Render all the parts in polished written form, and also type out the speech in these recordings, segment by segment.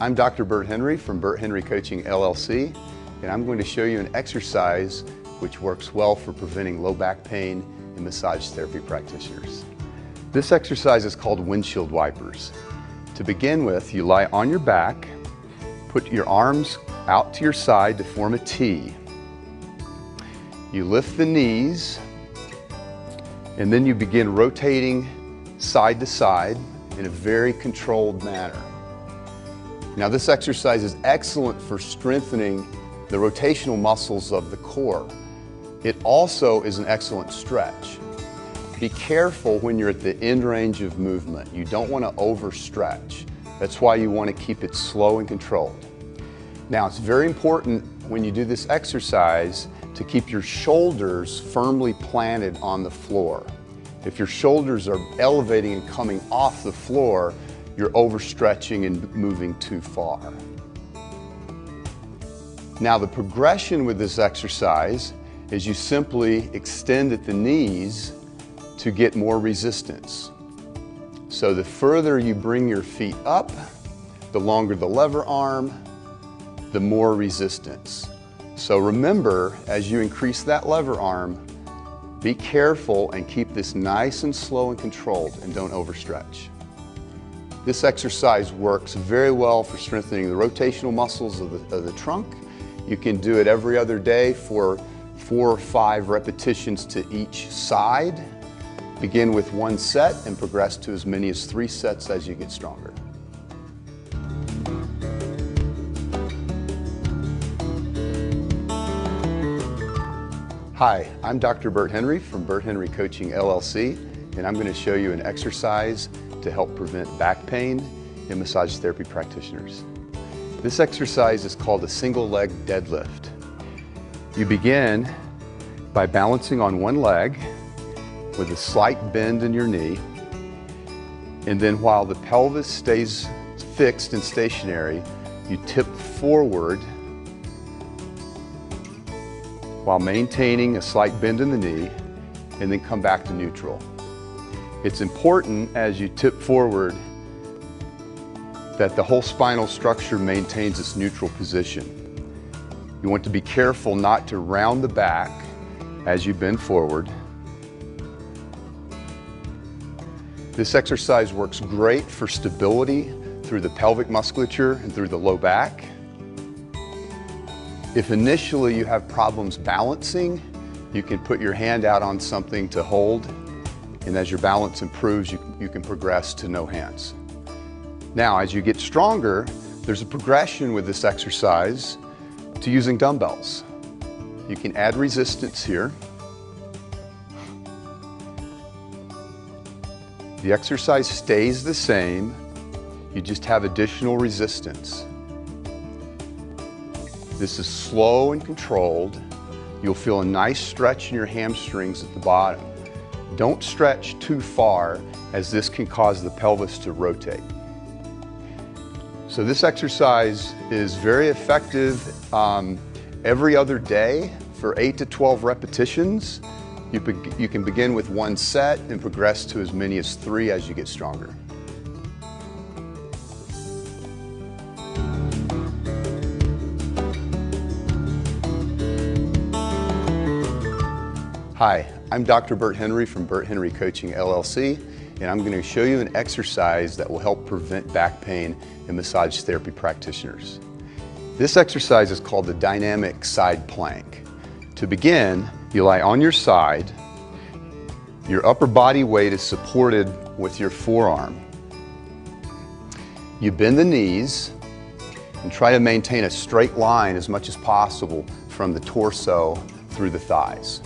I'm Dr. Burt Henry from Burt Henry Coaching LLC, and I'm going to show you an exercise which works well for preventing low back pain in massage therapy practitioners. This exercise is called windshield wipers. To begin with, you lie on your back, put your arms out to your side to form a T. You lift the knees, and then you begin rotating side to side in a very controlled manner. Now, this exercise is excellent for strengthening the rotational muscles of the core. It also is an excellent stretch. Be careful when you're at the end range of movement. You don't want to overstretch. That's why you want to keep it slow and controlled. Now, it's very important when you do this exercise to keep your shoulders firmly planted on the floor. If your shoulders are elevating and coming off the floor, you're overstretching and moving too far. Now, the progression with this exercise is you simply extend at the knees to get more resistance. So the further you bring your feet up, the longer the lever arm, the more resistance. So remember, as you increase that lever arm, be careful and keep this nice and slow and controlled, and don't overstretch. This exercise works very well for strengthening the rotational muscles of the trunk. You can do it every other day for 4 or 5 repetitions to each side. Begin with 1 set and progress to as many as 3 sets as you get stronger. Hi, I'm Dr. Burt Henry from Burt Henry Coaching LLC, and I'm going to show you an exercise to help prevent back pain in massage therapy practitioners. This exercise is called a single leg deadlift. You begin by balancing on one leg with a slight bend in your knee, and then while the pelvis stays fixed and stationary, you tip forward while maintaining a slight bend in the knee, and then come back to neutral. It's important as you tip forward that the whole spinal structure maintains its neutral position. You want to be careful not to round the back as you bend forward. This exercise works great for stability through the pelvic musculature and through the low back. If initially you have problems balancing, you can put your hand out on something to hold, and as your balance improves, you can progress to no hands. Now, as you get stronger, there's a progression with this exercise to using dumbbells. You can add resistance here. The exercise stays the same, you just have additional resistance. This is slow and controlled. You'll feel a nice stretch in your hamstrings at the bottom. Don't stretch too far, as this can cause the pelvis to rotate. So this exercise is very effective every other day for 8 to 12 repetitions. You can begin with 1 set and progress to as many as 3 as you get stronger. Hi, I'm Dr. Burt Henry from Burt Henry Coaching LLC, and I'm going to show you an exercise that will help prevent back pain in massage therapy practitioners. This exercise is called the dynamic side plank. To begin, you lie on your side. Your upper body weight is supported with your forearm. You bend the knees and try to maintain a straight line as much as possible from the torso through the thighs.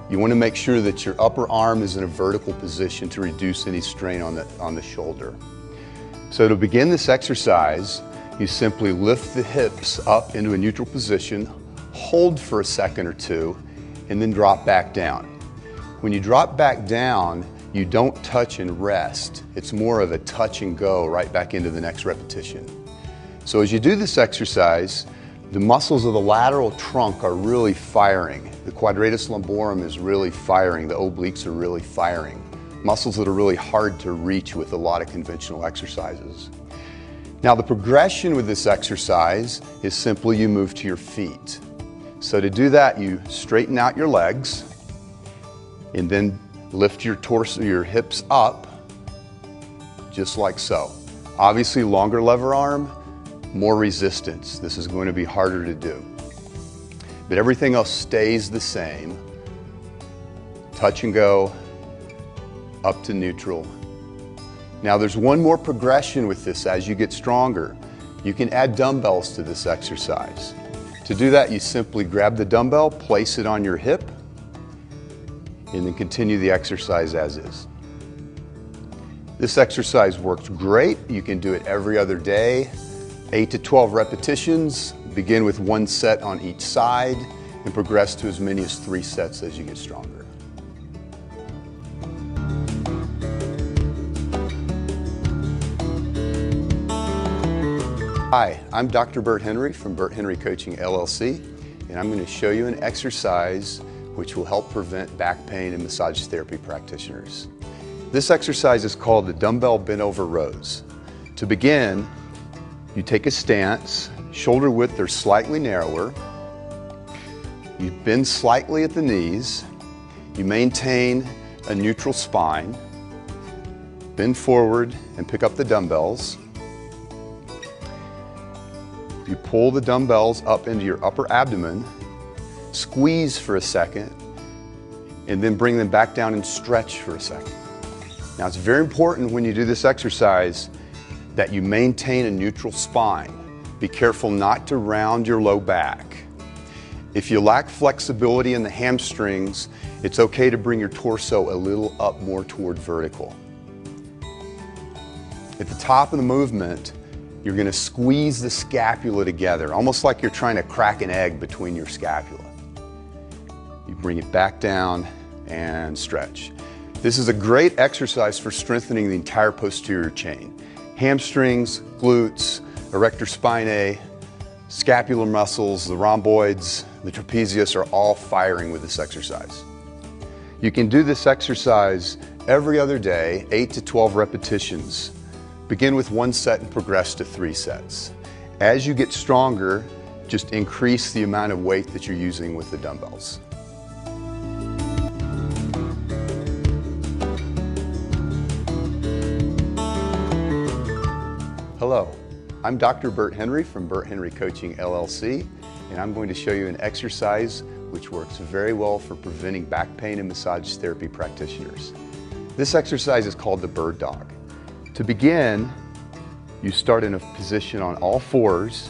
You want to make sure that your upper arm is in a vertical position to reduce any strain on the shoulder. So to begin this exercise, you simply lift the hips up into a neutral position, hold for a second or 2, and then drop back down. When you drop back down, you don't touch and rest. It's more of a touch and go right back into the next repetition. So as you do this exercise, the muscles of the lateral trunk are really firing. The quadratus lumborum is really firing. The obliques are really firing. Muscles that are really hard to reach with a lot of conventional exercises. Now the progression with this exercise is simply you move to your feet. So to do that, you straighten out your legs and then lift your torso, your hips up, just like so. Obviously longer lever arm, more resistance. This is going to be harder to do. But everything else stays the same. Touch and go, up to neutral. Now there's one more progression with this as you get stronger. You can add dumbbells to this exercise. To do that, you simply grab the dumbbell, place it on your hip, and then continue the exercise as is. This exercise works great. You can do it every other day. 8 to 12 repetitions. Begin with 1 set on each side and progress to as many as 3 sets as you get stronger. Hi, I'm Dr. Burt Henry from Burt Henry Coaching LLC, and I'm going to show you an exercise which will help prevent back pain in massage therapy practitioners. This exercise is called the dumbbell bent over rows. To begin, you take a stance, shoulder width or slightly narrower. You bend slightly at the knees. You maintain a neutral spine. Bend forward and pick up the dumbbells. You pull the dumbbells up into your upper abdomen, squeeze for a second, and then bring them back down and stretch for a second. Now it's very important when you do this exercise that you maintain a neutral spine. Be careful not to round your low back. If you lack flexibility in the hamstrings, it's okay to bring your torso a little up more toward vertical. At the top of the movement, you're going to squeeze the scapula together, almost like you're trying to crack an egg between your scapula. You bring it back down and stretch. This is a great exercise for strengthening the entire posterior chain. Hamstrings, glutes, erector spinae, scapular muscles, the rhomboids, the trapezius are all firing with this exercise. You can do this exercise every other day, 8 to 12 repetitions. Begin with 1 set and progress to 3 sets. As you get stronger, just increase the amount of weight that you're using with the dumbbells. Hello, I'm Dr. Burt Henry from Burt Henry Coaching LLC, and I'm going to show you an exercise which works very well for preventing back pain in massage therapy practitioners. This exercise is called the bird dog. To begin, you start in a position on all fours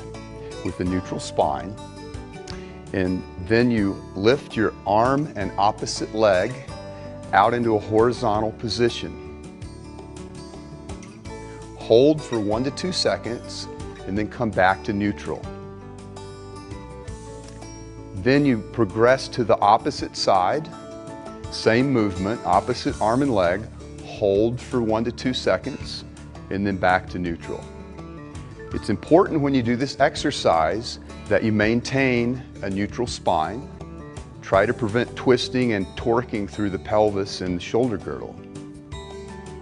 with a neutral spine, and then you lift your arm and opposite leg out into a horizontal position. Hold for 1 to 2 seconds and then come back to neutral. Then you progress to the opposite side, same movement, opposite arm and leg. Hold for 1 to 2 seconds and then back to neutral. It's important when you do this exercise that you maintain a neutral spine. Try to prevent twisting and torquing through the pelvis and the shoulder girdle.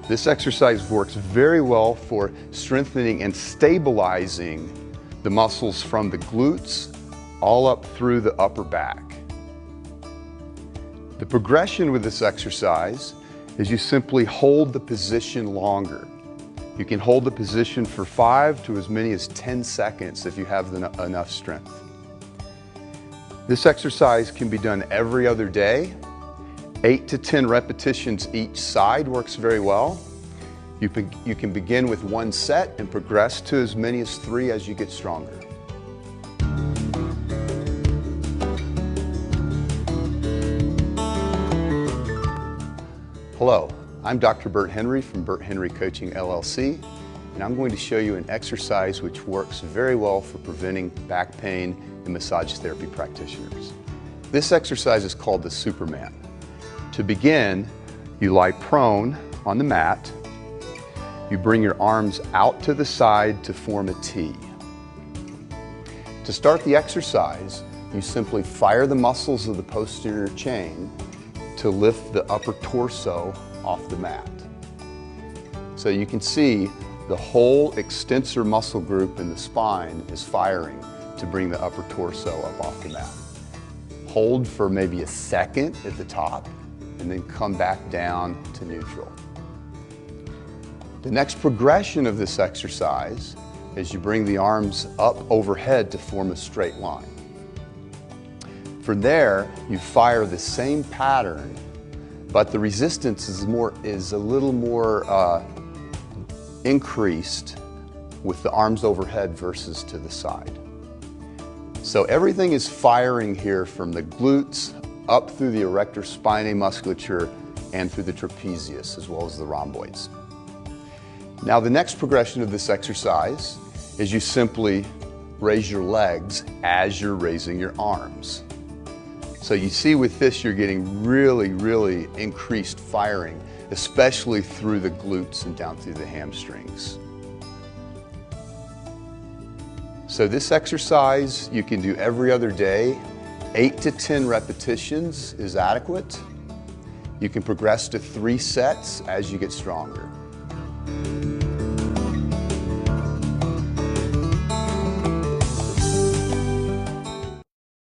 This exercise works very well for strengthening and stabilizing the muscles from the glutes all up through the upper back. The progression with this exercise is you simply hold the position longer. You can hold the position for 5 to as many as 10 seconds if you have enough strength. This exercise can be done every other day. 8 to 10 repetitions each side works very well. You can begin with 1 set and progress to as many as 3 as you get stronger. Hello, I'm Dr. Burt Henry from Burt Henry Coaching LLC, and I'm going to show you an exercise which works very well for preventing back pain in massage therapy practitioners. This exercise is called the Superman. To begin, you lie prone on the mat. You bring your arms out to the side to form a T. To start the exercise, you simply fire the muscles of the posterior chain to lift the upper torso off the mat. So you can see The whole extensor muscle group in the spine is firing to bring the upper torso up off the mat. Hold for maybe a second at the top and then come back down to neutral. The next progression of this exercise is you bring the arms up overhead to form a straight line. From there, you fire the same pattern, but the resistance is a little more increased with the arms overhead versus to the side. So everything is firing here from the glutes up through the erector spinae musculature and through the trapezius as well as the rhomboids. Now the next progression of this exercise is you simply raise your legs as you're raising your arms. So you see with this you're getting really increased firing, especially through the glutes and down through the hamstrings. So this exercise you can do every other day. 8 to 10 repetitions is adequate. You can progress to 3 sets as you get stronger.